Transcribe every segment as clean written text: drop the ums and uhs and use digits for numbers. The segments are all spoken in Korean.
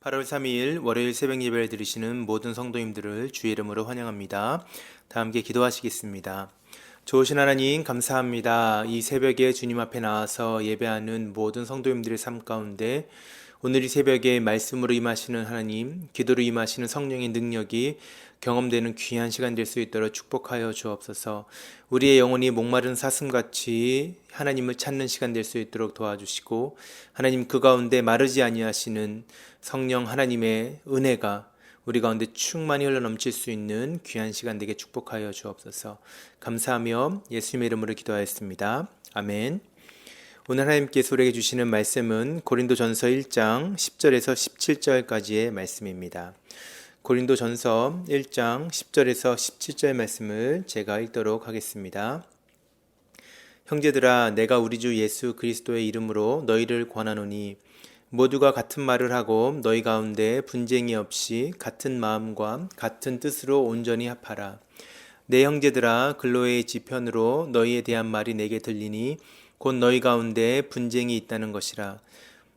8월 3일 월요일 새벽 예배를 드리시는 모든 성도님들을 주의 이름으로 환영합니다. 다 함께 기도하시겠습니다. 좋으신 하나님 감사합니다. 이 새벽에 주님 앞에 나와서 예배하는 모든 성도님들의 삶 가운데 오늘 이 새벽에 말씀으로 임하시는 하나님, 기도로 임하시는 성령의 능력이 경험되는 귀한 시간 될 수 있도록 축복하여 주옵소서. 우리의 영혼이 목마른 사슴같이 하나님을 찾는 시간 될 수 있도록 도와주시고, 하나님 그 가운데 마르지 아니하시는 성령 하나님의 은혜가 우리 가운데 충만히 흘러넘칠 수 있는 귀한 시간 되게 축복하여 주옵소서. 감사하며 예수님의 이름으로 기도하였습니다. 아멘. 오늘 하나님께서 우리에게 주시는 말씀은 고린도전서 1장 10절에서 17절까지의 말씀입니다. 고린도전서 1장 10절에서 17절 말씀을 제가 읽도록 하겠습니다. 형제들아, 내가 우리 주 예수 그리스도의 이름으로 너희를 권하노니 모두가 같은 말을 하고 너희 가운데 분쟁이 없이 같은 마음과 같은 뜻으로 온전히 합하라. 내 형제들아, 글로의 지편으로 너희에 대한 말이 내게 들리니 곧 너희 가운데 분쟁이 있다는 것이라.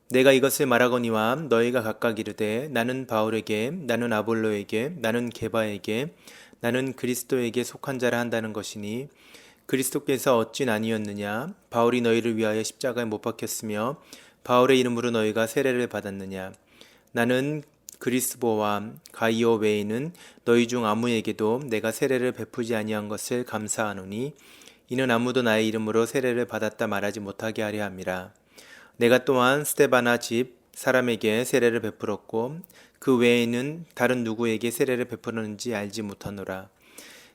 내가 이것을 말하거니와 너희가 각각 이르되 나는 바울에게, 나는 아볼로에게, 나는 게바에게, 나는 그리스도에게 속한 자라 한다는 것이니 그리스도께서 어찌 나뉘었느냐? 바울이 너희를 위하여 십자가에 못 박혔으며 바울의 이름으로 너희가 세례를 받았느냐? 나는 그리스보와 가이오 외에는 너희 중 아무에게도 내가 세례를 베푸지 아니한 것을 감사하노니 이는 아무도 나의 이름으로 세례를 받았다 말하지 못하게 하려 함이라. 내가 또한 스데바나 집 사람에게 세례를 베풀었고 그 외에는 다른 누구에게 세례를 베푸는지 알지 못하노라.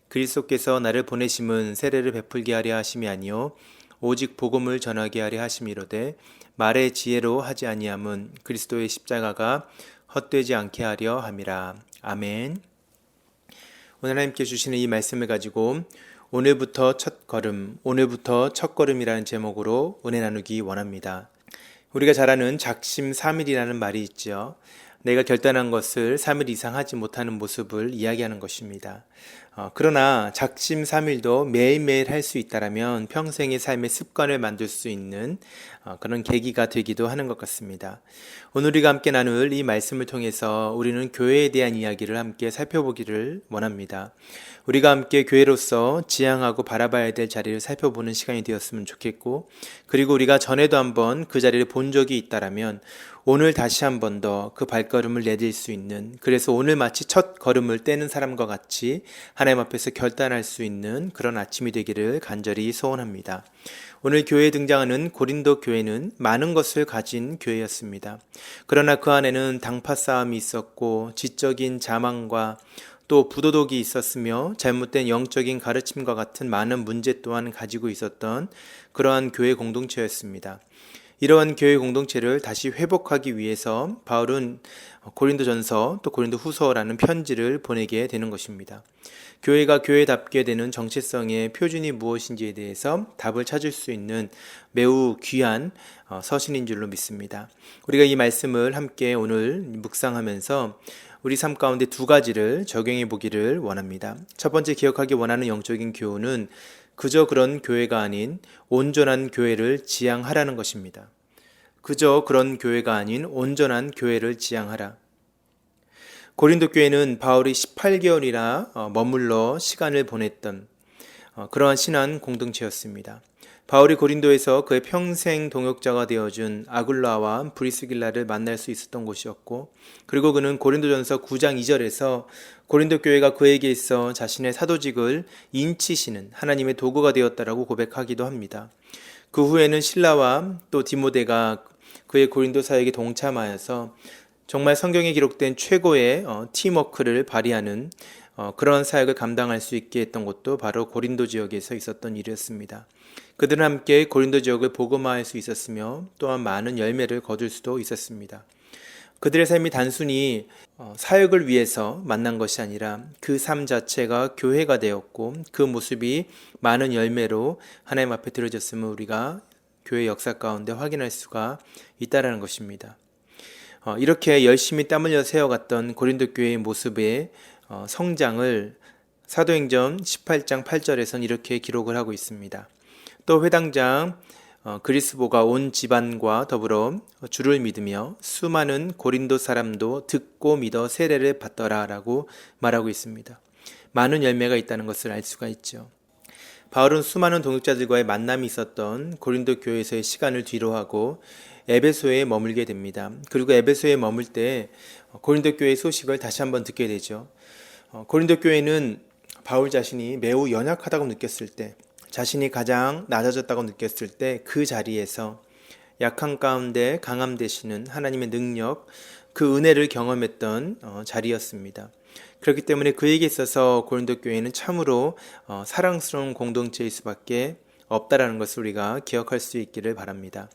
그리스도께서 나를 보내심은 세례를 베풀게 하려 하심이 아니요 오직 복음을 전하게 하려 하심이로되 말의 지혜로 하지 아니함은 그리스도의 십자가가 헛되지 않게 하려 함이라. 아멘. 오늘 하나님께 주시는 이 말씀을 가지고 오늘부터 첫 걸음이라는 제목으로 은혜 나누기 원합니다. 우리가 잘 아는 작심삼일이라는 말이 있죠. 내가 결단한 것을 3일 이상 하지 못하는 모습을 이야기하는 것입니다. 그러나 작심삼일도 매일매일 할 수 있다면 평생의 삶의 습관을 만들 수 있는 그런 계기가 되기도 하는 것 같습니다. 오늘 우리가 함께 나눌 이 말씀을 통해서 우리는 교회에 대한 이야기를 함께 살펴보기를 원합니다. 우리가 함께 교회로서 지향하고 바라봐야 될 자리를 살펴보는 시간이 되었으면 좋겠고, 그리고 우리가 전에도 한번 그 자리를 본 적이 있다라면 오늘 다시 한 번 더 그 발걸음을 내딜 수 있는, 그래서 오늘 마치 첫 걸음을 떼는 사람과 같이 하나님 앞에서 결단할 수 있는 그런 아침이 되기를 간절히 소원합니다. 오늘 교회에 등장하는 고린도 교회는 많은 것을 가진 교회였습니다. 그러나 그 안에는 당파 싸움이 있었고 지적인 자만과 또 부도덕이 있었으며 잘못된 영적인 가르침과 같은 많은 문제 또한 가지고 있었던 그러한 교회 공동체였습니다. 이러한 교회 공동체를 다시 회복하기 위해서 바울은 고린도전서 또 고린도후서라는 편지를 보내게 되는 것입니다. 교회가 교회답게 되는 정체성의 표준이 무엇인지에 대해서 답을 찾을 수 있는 매우 귀한 서신인 줄로 믿습니다. 우리가 이 말씀을 함께 오늘 묵상하면서 우리 삶 가운데 두 가지를 적용해 보기를 원합니다. 첫 번째, 기억하기 원하는 영적인 교훈은 그저 그런 교회가 아닌 온전한 교회를 지향하라는 것입니다. 그저 그런 교회가 아닌 온전한 교회를 지향하라. 고린도 교회는 바울이 18개월이나 머물러 시간을 보냈던 그러한 신앙 공동체였습니다. 바울이 고린도에서 그의 평생 동역자가 되어준 아굴라와 브리스길라를 만날 수 있었던 곳이었고, 그리고 그는 고린도전서 9장 2절에서 고린도 교회가 그에게 있어 자신의 사도직을 인치시는 하나님의 도구가 되었다라고 고백하기도 합니다. 그 후에는 실라와 또 디모데가 그의 고린도 사역에 동참하여서 정말 성경에 기록된 최고의 팀워크를 발휘하는 그런 사역을 감당할 수 있게 했던 것도 바로 고린도 지역에서 있었던 일이었습니다. 그들은 함께 고린도 지역을 복음화할 수 있었으며 또한 많은 열매를 거둘 수도 있었습니다. 그들의 삶이 단순히 사역을 위해서 만난 것이 아니라 그 삶 자체가 교회가 되었고 그 모습이 많은 열매로 하나님 앞에 드려졌음을 우리가 교회 역사 가운데 확인할 수가 있다는 것입니다. 이렇게 열심히 땀 흘려 세워갔던 고린도 교회의 모습의 성장을 사도행전 18장 8절에서는 이렇게 기록을 하고 있습니다. 또 회당장 그리스도가 온 집안과 더불어 주를 믿으며 수많은 고린도 사람도 듣고 믿어 세례를 받더라라고 말하고 있습니다. 많은 열매가 있다는 것을 알 수가 있죠. 바울은 수많은 동역자들과의 만남이 있었던 고린도 교회에서의 시간을 뒤로하고 에베소에 머물게 됩니다. 그리고 에베소에 머물 때 고린도 교회의 소식을 다시 한번 듣게 되죠. 고린도 교회는 바울 자신이 매우 연약하다고 느꼈을 때, 자신이 가장 낮아졌다고 느꼈을 때 그 자리에서 약한 가운데 강함 되시는 하나님의 능력, 그 은혜를 경험했던 자리였습니다. 그렇기 때문에 그에게 있어서 고린도 교회는 참으로 사랑스러운 공동체일 수밖에 없다라는 것을 우리가 기억할 수 있기를 바랍니다.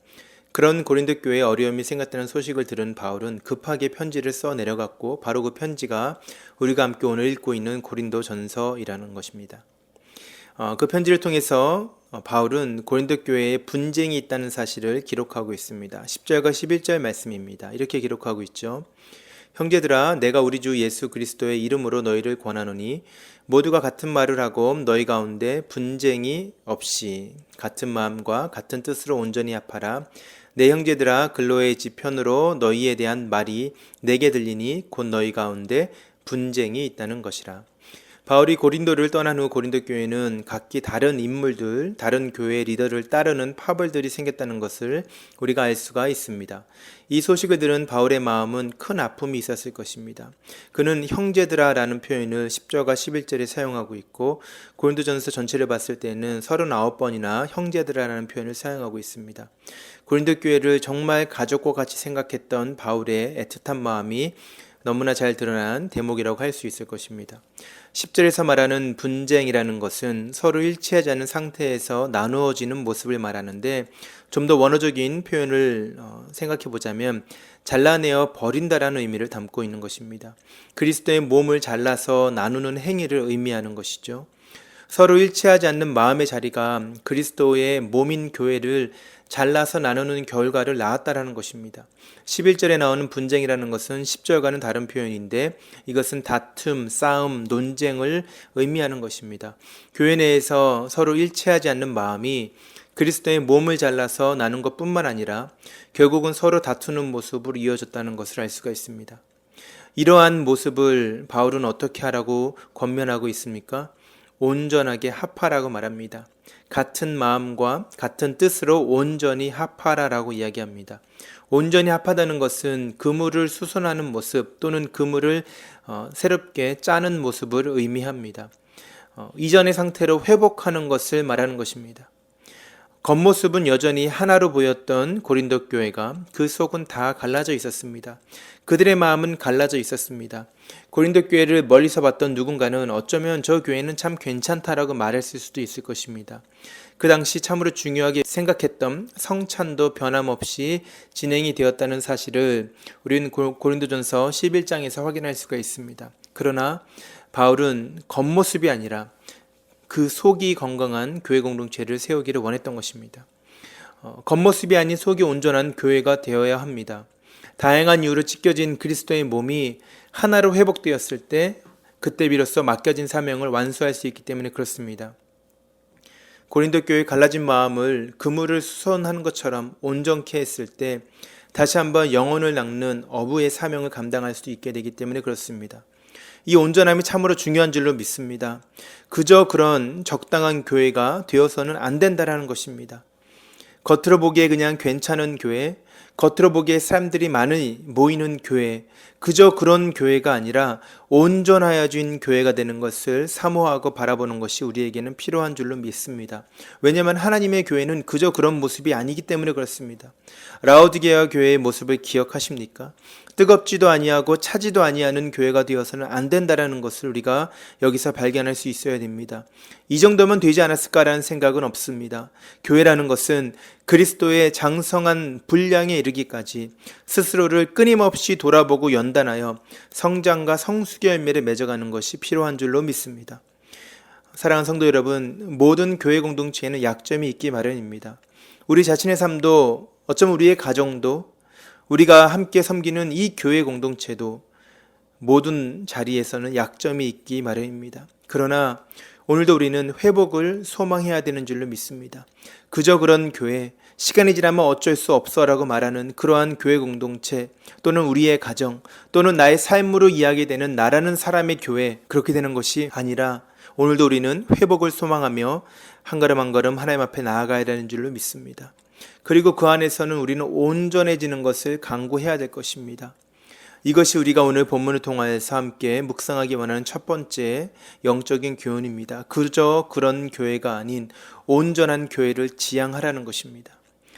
그런 고린도 교회의 어려움이 생겼다는 소식을 들은 바울은 급하게 편지를 써 내려갔고, 바로 그 편지가 우리가 함께 오늘 읽고 있는 고린도 전서이라는 것입니다. 그 편지를 통해서 바울은 고린도 교회에 분쟁이 있다는 사실을 기록하고 있습니다. 10절과 11절 말씀입니다. 이렇게 기록하고 있죠. 형제들아, 내가 우리 주 예수 그리스도의 이름으로 너희를 권하노니 모두가 같은 말을 하고 너희 가운데 분쟁이 없이 같은 마음과 같은 뜻으로 온전히 합하라. 내 형제들아, 글로의 집 편으로 너희에 대한 말이 내게 들리니 곧 너희 가운데 분쟁이 있다는 것이라. 바울이 고린도를 떠난 후 고린도 교회는 각기 다른 인물들, 다른 교회 리더를 따르는 파벌들이 생겼다는 것을 우리가 알 수가 있습니다. 이 소식을 들은 바울의 마음은 큰 아픔이 있었을 것입니다. 그는 형제들아라는 표현을 10절과 11절에 사용하고 있고, 고린도전서 전체를 봤을 때는 39번이나 형제들아라는 표현을 사용하고 있습니다. 고린도 교회를 정말 가족과 같이 생각했던 바울의 애틋한 마음이 너무나 잘 드러난 대목이라고 할 수 있을 것입니다. 10절에서 말하는 분쟁이라는 것은 서로 일치하지 않은 상태에서 나누어지는 모습을 말하는데, 좀 더 원어적인 표현을 생각해 보자면 잘라내어 버린다라는 의미를 담고 있는 것입니다. 그리스도의 몸을 잘라서 나누는 행위를 의미하는 것이죠. 서로 일치하지 않는 마음의 자리가 그리스도의 몸인 교회를 잘라서 나누는 결과를 낳았다라는 것입니다. 11절에 나오는 분쟁이라는 것은 10절과는 다른 표현인데, 이것은 다툼, 싸움, 논쟁을 의미하는 것입니다. 교회 내에서 서로 일치하지 않는 마음이 그리스도의 몸을 잘라서 나눈 것뿐만 아니라 결국은 서로 다투는 모습으로 이어졌다는 것을 알 수가 있습니다. 이러한 모습을 바울은 어떻게 하라고 권면하고 있습니까? 온전하게 합하라고 말합니다. 같은 마음과 같은 뜻으로 온전히 합하라라고 이야기합니다. 온전히 합하다는 것은 그물을 수선하는 모습 또는 그물을 새롭게 짜는 모습을 의미합니다. 이전의 상태로 회복하는 것을 말하는 것입니다. 겉모습은 여전히 하나로 보였던 고린도 교회가 그 속은 다 갈라져 있었습니다. 그들의 마음은 갈라져 있었습니다. 고린도 교회를 멀리서 봤던 누군가는 어쩌면 저 교회는 참 괜찮다라고 말했을 수도 있을 것입니다. 그 당시 참으로 중요하게 생각했던 성찬도 변함없이 진행이 되었다는 사실을 우리는 고린도전서 11장에서 확인할 수가 있습니다. 그러나 바울은 겉모습이 아니라 그 속이 건강한 교회 공동체를 세우기를 원했던 것입니다. 겉모습이 아닌 속이 온전한 교회가 되어야 합니다. 다양한 이유로 찢겨진 그리스도의 몸이 하나로 회복되었을 때 그때 비로소 맡겨진 사명을 완수할 수 있기 때문에 그렇습니다. 고린도 교회의 갈라진 마음을 그물을 수선하는 것처럼 온전케 했을 때 다시 한번 영혼을 낚는 어부의 사명을 감당할 수 있게 되기 때문에 그렇습니다. 이 온전함이 참으로 중요한 줄로 믿습니다. 그저 그런 적당한 교회가 되어서는 안 된다라는 것입니다. 겉으로 보기에 그냥 괜찮은 교회, 겉으로 보기에 사람들이 많이 모이는 교회, 그저 그런 교회가 아니라 온전하여진 교회가 되는 것을 사모하고 바라보는 것이 우리에게는 필요한 줄로 믿습니다. 왜냐하면 하나님의 교회는 그저 그런 모습이 아니기 때문에 그렇습니다. 라오디게아 교회의 모습을 기억하십니까? 뜨겁지도 아니하고 차지도 아니하는 교회가 되어서는 안 된다라는 것을 우리가 여기서 발견할 수 있어야 됩니다. 이 정도면 되지 않았을까라는 생각은 없습니다. 교회라는 것은 그리스도의 장성한 분량에 이르기까지 스스로를 끊임없이 돌아보고 연단하여 성장과 성숙의 열매를 맺어가는 것이 필요한 줄로 믿습니다. 사랑하는 성도 여러분, 모든 교회 공동체에는 약점이 있기 마련입니다. 우리 자신의 삶도, 어쩌면 우리의 가정도, 우리가 함께 섬기는 이 교회 공동체도 모든 자리에서는 약점이 있기 마련입니다. 그러나 오늘도 우리는 회복을 소망해야 되는 줄로 믿습니다. 그저 그런 교회, 시간이 지나면 어쩔 수 없어라고 말하는 그러한 교회 공동체 또는 우리의 가정 또는 나의 삶으로 이야기되는 나라는 사람의 교회, 그렇게 되는 것이 아니라 오늘도 우리는 회복을 소망하며 한 걸음 한 걸음 하나님 앞에 나아가야 되는 줄로 믿습니다. 그리고 그 안에서는 우리는 온전해지는 것을 강구해야 될 것입니다. 이것이 우리가 오늘 본문을 통하여서 함께 묵상하기 원하는 첫 번째 영적인 교훈입니다. 그저 그런 교회가 아닌 온전한 교회를 지향하라는 것입니다.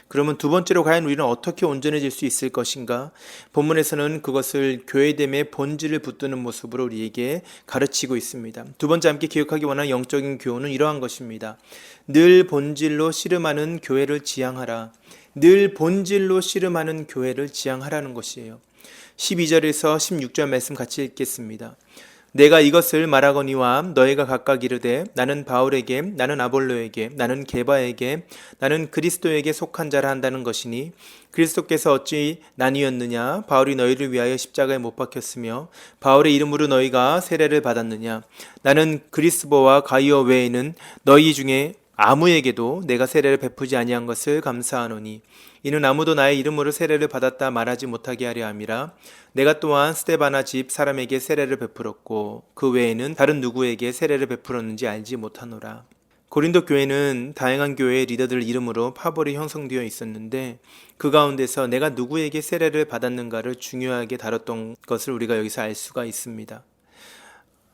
그러면 두 번째로 과연 우리는 어떻게 온전해질 수 있을 것인가? 본문에서는 그것을 교회됨의 본질을 붙드는 모습으로 우리에게 가르치고 있습니다. 두 번째 함께 기억하기 원하는 영적인 교훈은 이러한 것입니다. 늘 본질로 씨름하는 교회를 지향하라. 늘 본질로 씨름하는 교회를 지향하라는 것이에요. 12절에서 16절 말씀 같이 읽겠습니다. 내가 이것을 말하거니와 너희가 각각 이르되 나는 바울에게, 나는 아볼로에게, 나는 게바에게, 나는 그리스도에게 속한 자라 한다는 것이니 그리스도께서 어찌 나뉘었느냐? 바울이 너희를 위하여 십자가에 못 박혔으며 바울의 이름으로 너희가 세례를 받았느냐? 나는 그리스보와 가이오 외에는 너희 중에 아무에게도 내가 세례를 베푸지 아니한 것을 감사하노니 이는 아무도 나의 이름으로 세례를 받았다 말하지 못하게 하려 함이라. 내가 또한 스데바나 집 사람에게 세례를 베풀었고 그 외에는 다른 누구에게 세례를 베풀었는지 알지 못하노라. 고린도 교회는 다양한 교회의 리더들 이름으로 파벌이 형성되어 있었는데 그 가운데서 내가 누구에게 세례를 받았는가를 중요하게 다뤘던 것을 우리가 여기서 알 수가 있습니다.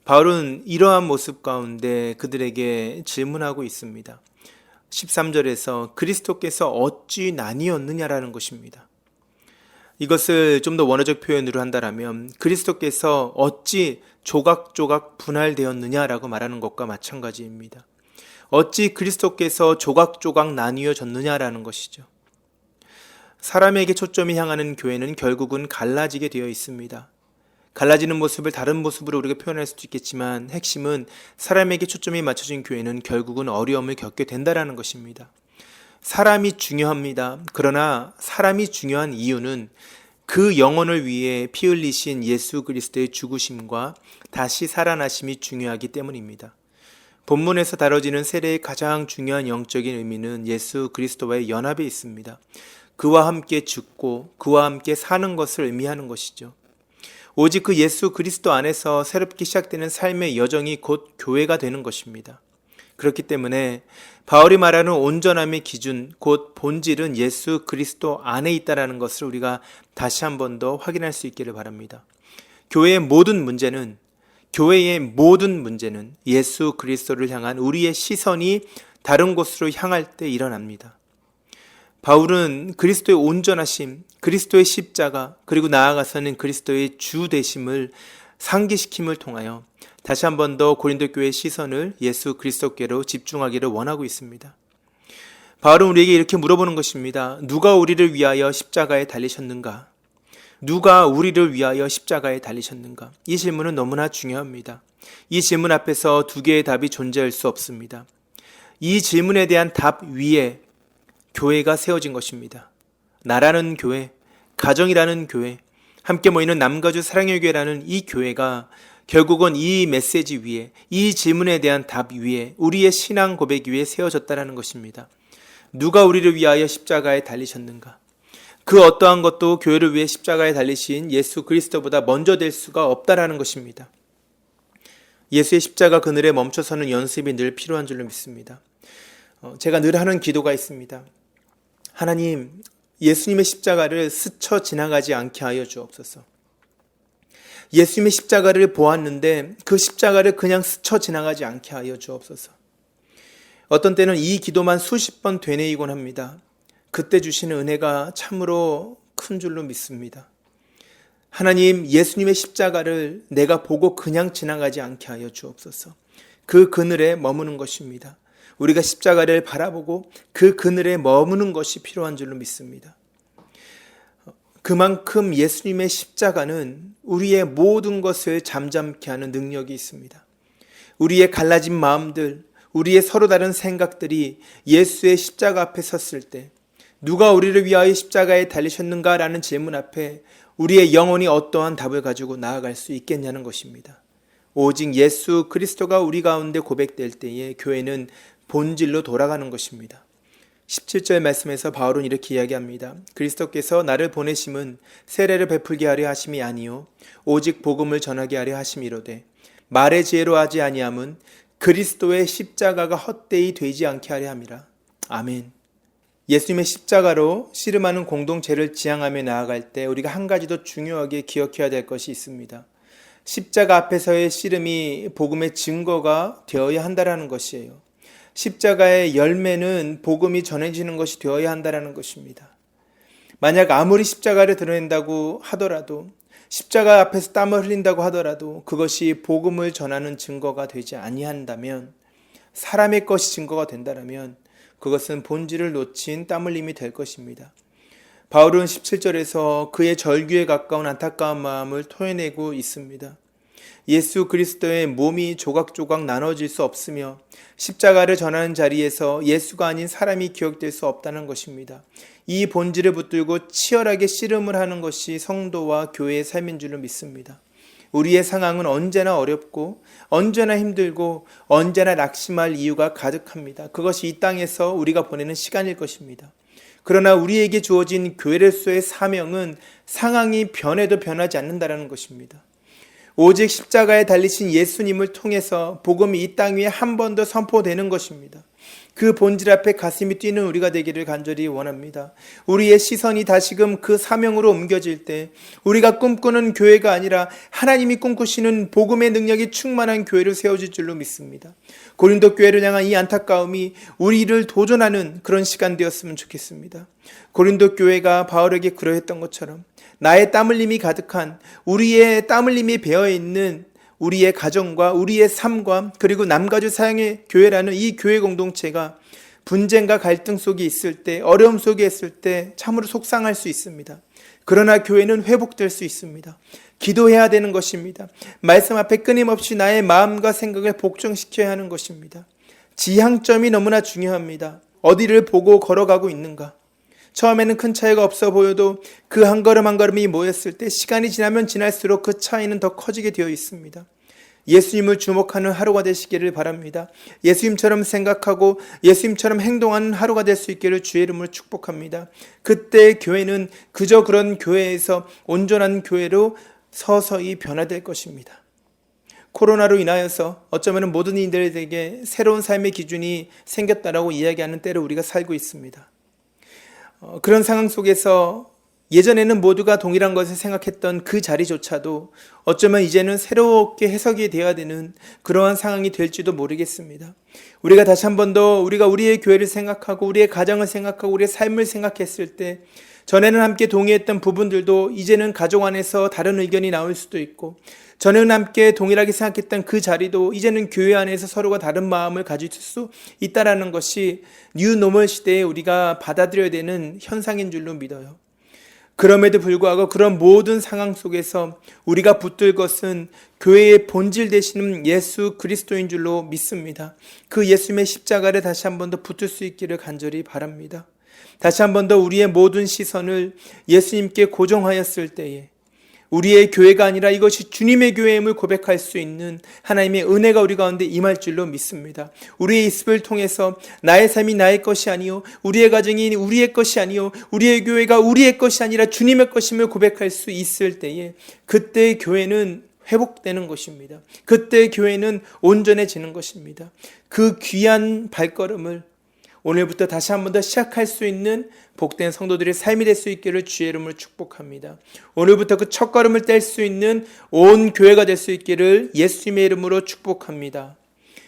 바울은 이러한 모습 가운데 그들에게 질문하고 있습니다. 13절에서 그리스도께서 어찌 나뉘었느냐라는 것입니다. 이것을 좀 더 원어적 표현으로 한다면 그리스도께서 어찌 조각조각 분할되었느냐라고 말하는 것과 마찬가지입니다. 어찌 그리스도께서 조각조각 나뉘어졌느냐라는 것이죠. 사람에게 초점이 향하는 교회는 결국은 갈라지게 되어 있습니다. 갈라지는 모습을 다른 모습으로 우리가 표현할 수도 있겠지만 핵심은 사람에게 초점이 맞춰진 교회는 결국은 어려움을 겪게 된다는 것입니다. 사람이 중요합니다. 그러나 사람이 중요한 이유는 그 영혼을 위해 피 흘리신 예수 그리스도의 죽으심과 다시 살아나심이 중요하기 때문입니다. 본문에서 다뤄지는 세례의 가장 중요한 영적인 의미는 예수 그리스도와의 연합에 있습니다. 그와 함께 죽고 그와 함께 사는 것을 의미하는 것이죠. 오직 그 예수 그리스도 안에서 새롭게 시작되는 삶의 여정이 곧 교회가 되는 것입니다. 그렇기 때문에 바울이 말하는 온전함의 기준, 곧 본질은 예수 그리스도 안에 있다는 것을 우리가 다시 한 번 더 확인할 수 있기를 바랍니다. 교회의 모든 문제는 예수 그리스도를 향한 우리의 시선이 다른 곳으로 향할 때 일어납니다. 바울은 그리스도의 온전하심, 그리스도의 십자가, 그리고 나아가서는 그리스도의 주 되심을 상기시킴을 통하여 다시 한 번 더 고린도 교회의 시선을 예수 그리스도께로 집중하기를 원하고 있습니다. 바울은 우리에게 이렇게 물어보는 것입니다. 누가 우리를 위하여 십자가에 달리셨는가? 누가 우리를 위하여 십자가에 달리셨는가? 이 질문은 너무나 중요합니다. 이 질문 앞에서 두 개의 답이 존재할 수 없습니다. 이 질문에 대한 답 위에 교회가 세워진 것입니다. 나라는 교회, 가정이라는 교회, 함께 모이는 남가주 사랑의 교회라는 이 교회가 결국은 이 메시지 위에, 이 질문에 대한 답 위에, 우리의 신앙 고백 위에 세워졌다는 것입니다. 누가 우리를 위하여 십자가에 달리셨는가? 그 어떠한 것도 교회를 위해 십자가에 달리신 예수 그리스도보다 먼저 될 수가 없다라는 것입니다. 예수의 십자가 그늘에 멈춰서는 연습이 늘 필요한 줄로 믿습니다. 제가 늘 하는 기도가 있습니다. 하나님, 예수님의 십자가를 스쳐 지나가지 않게 하여 주옵소서. 예수님의 십자가를 보았는데 그 십자가를 그냥 스쳐 지나가지 않게 하여 주옵소서. 어떤 때는 이 기도만 수십 번 되뇌이곤 합니다. 그때 주시는 은혜가 참으로 큰 줄로 믿습니다. 하나님, 예수님의 십자가를 내가 보고 그냥 지나가지 않게 하여 주옵소서. 그 그늘에 머무는 것입니다. 우리가 십자가를 바라보고 그 그늘에 머무는 것이 필요한 줄로 믿습니다. 그만큼 예수님의 십자가는 우리의 모든 것을 잠잠케 하는 능력이 있습니다. 우리의 갈라진 마음들, 우리의 서로 다른 생각들이 예수의 십자가 앞에 섰을 때 누가 우리를 위하여 십자가에 달리셨는가라는 질문 앞에 우리의 영혼이 어떠한 답을 가지고 나아갈 수 있겠냐는 것입니다. 오직 예수 그리스도가 우리 가운데 고백될 때에 교회는 본질로 돌아가는 것입니다. 17절 말씀에서 바울은 이렇게 이야기합니다. 그리스도께서 나를 보내심은 세례를 베풀게 하려 하심이 아니요 오직 복음을 전하게 하려 하심이로되 말의 지혜로 하지 아니함은 그리스도의 십자가가 헛되이 되지 않게 하려 함이라. 아멘. 예수님의 십자가로 씨름하는 공동체를 지향하며 나아갈 때 우리가 한 가지 더 중요하게 기억해야 될 것이 있습니다. 십자가 앞에서의 씨름이 복음의 증거가 되어야 한다는 것이에요. 십자가의 열매는 복음이 전해지는 것이 되어야 한다는 것입니다. 만약 아무리 십자가를 드러낸다고 하더라도, 십자가 앞에서 땀을 흘린다고 하더라도 그것이 복음을 전하는 증거가 되지 아니한다면, 사람의 것이 증거가 된다면 그것은 본질을 놓친 땀 흘림이 될 것입니다. 바울은 17절에서 그의 절규에 가까운 안타까운 마음을 토해내고 있습니다. 예수 그리스도의 몸이 조각조각 나눠질 수 없으며 십자가를 전하는 자리에서 예수가 아닌 사람이 기억될 수 없다는 것입니다. 이 본질을 붙들고 치열하게 씨름을 하는 것이 성도와 교회의 삶인 줄로 믿습니다. 우리의 상황은 언제나 어렵고 언제나 힘들고 언제나 낙심할 이유가 가득합니다. 그것이 이 땅에서 우리가 보내는 시간일 것입니다. 그러나 우리에게 주어진 교회로서의 사명은 상황이 변해도 변하지 않는다는 것입니다. 오직 십자가에 달리신 예수님을 통해서 복음이 이 땅 위에 한 번 더 선포되는 것입니다. 그 본질 앞에 가슴이 뛰는 우리가 되기를 간절히 원합니다. 우리의 시선이 다시금 그 사명으로 옮겨질 때 우리가 꿈꾸는 교회가 아니라 하나님이 꿈꾸시는 복음의 능력이 충만한 교회를 세워질 줄로 믿습니다. 고린도 교회를 향한 이 안타까움이 우리를 도전하는 그런 시간 되었으면 좋겠습니다. 고린도 교회가 바울에게 그러했던 것처럼 나의 땀 흘림이 가득한, 우리의 땀 흘림이 배어있는 우리의 가정과 우리의 삶과 그리고 남가주 사형의 교회라는 이 교회 공동체가 분쟁과 갈등 속에 있을 때, 어려움 속에 있을 때 참으로 속상할 수 있습니다. 그러나 교회는 회복될 수 있습니다. 기도해야 되는 것입니다. 말씀 앞에 끊임없이 나의 마음과 생각을 복종시켜야 하는 것입니다. 지향점이 너무나 중요합니다. 어디를 보고 걸어가고 있는가? 처음에는 큰 차이가 없어 보여도 그 한 걸음 한 걸음이 모였을 때 시간이 지나면 지날수록 그 차이는 더 커지게 되어 있습니다. 예수님을 주목하는 하루가 되시기를 바랍니다. 예수님처럼 생각하고 예수님처럼 행동하는 하루가 될 수 있기를 주의 이름으로 축복합니다. 그때 교회는 그저 그런 교회에서 온전한 교회로 서서히 변화될 것입니다. 코로나로 인하여서 어쩌면 모든 이들에게 새로운 삶의 기준이 생겼다라고 이야기하는 때를 우리가 살고 있습니다. 그런 상황 속에서 예전에는 모두가 동일한 것을 생각했던 그 자리조차도 어쩌면 이제는 새롭게 해석이 되어야 되는 그러한 상황이 될지도 모르겠습니다. 우리가 다시 한 번 더 우리가 우리의 교회를 생각하고 우리의 가정을 생각하고 우리의 삶을 생각했을 때 전에는 함께 동의했던 부분들도 이제는 가족 안에서 다른 의견이 나올 수도 있고, 전에는 함께 동일하게 생각했던 그 자리도 이제는 교회 안에서 서로가 다른 마음을 가질 수 있다는 것이 뉴노멀 시대에 우리가 받아들여야 되는 현상인 줄로 믿어요. 그럼에도 불구하고 그런 모든 상황 속에서 우리가 붙들 것은 교회의 본질 되시는 예수 그리스도인 줄로 믿습니다. 그 예수님의 십자가를 다시 한 번 더 붙들 수 있기를 간절히 바랍니다. 다시 한 번 더 우리의 모든 시선을 예수님께 고정하였을 때에 우리의 교회가 아니라 이것이 주님의 교회임을 고백할 수 있는 하나님의 은혜가 우리 가운데 임할 줄로 믿습니다. 우리의 입술을 통해서 나의 삶이 나의 것이 아니요, 우리의 가정이 우리의 것이 아니요, 우리의 교회가 우리의 것이 아니라 주님의 것임을 고백할 수 있을 때에 그때 교회는 회복되는 것입니다. 그때 교회는 온전해지는 것입니다. 그 귀한 발걸음을 오늘부터 다시 한 번 더 시작할 수 있는 복된 성도들의 삶이 될 수 있기를 주의 이름으로 축복합니다. 오늘부터 그 첫걸음을 뗄 수 있는 온 교회가 될 수 있기를 예수님의 이름으로 축복합니다.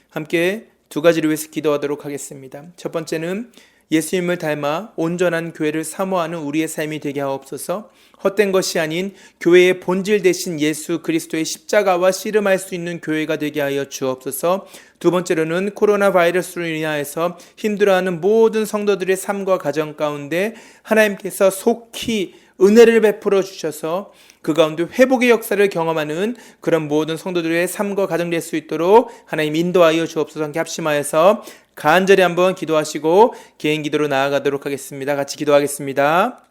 함께 두 가지를 위해서 기도하도록 하겠습니다. 첫 번째는 예수님을 닮아 온전한 교회를 사모하는 우리의 삶이 되게 하옵소서. 헛된 것이 아닌 교회의 본질 되신 예수 그리스도의 십자가와 씨름할 수 있는 교회가 되게 하여 주옵소서. 두 번째로는 코로나 바이러스로 인하여서 힘들어하는 모든 성도들의 삶과 가정 가운데 하나님께서 속히 은혜를 베풀어 주셔서 그 가운데 회복의 역사를 경험하는 그런 모든 성도들의 삶과 가정 될 수 있도록 하나님 인도하여 주옵소서. 함께 합심하여서 간절히 한번 기도하시고 개인 기도로 나아가도록 하겠습니다. 같이 기도하겠습니다.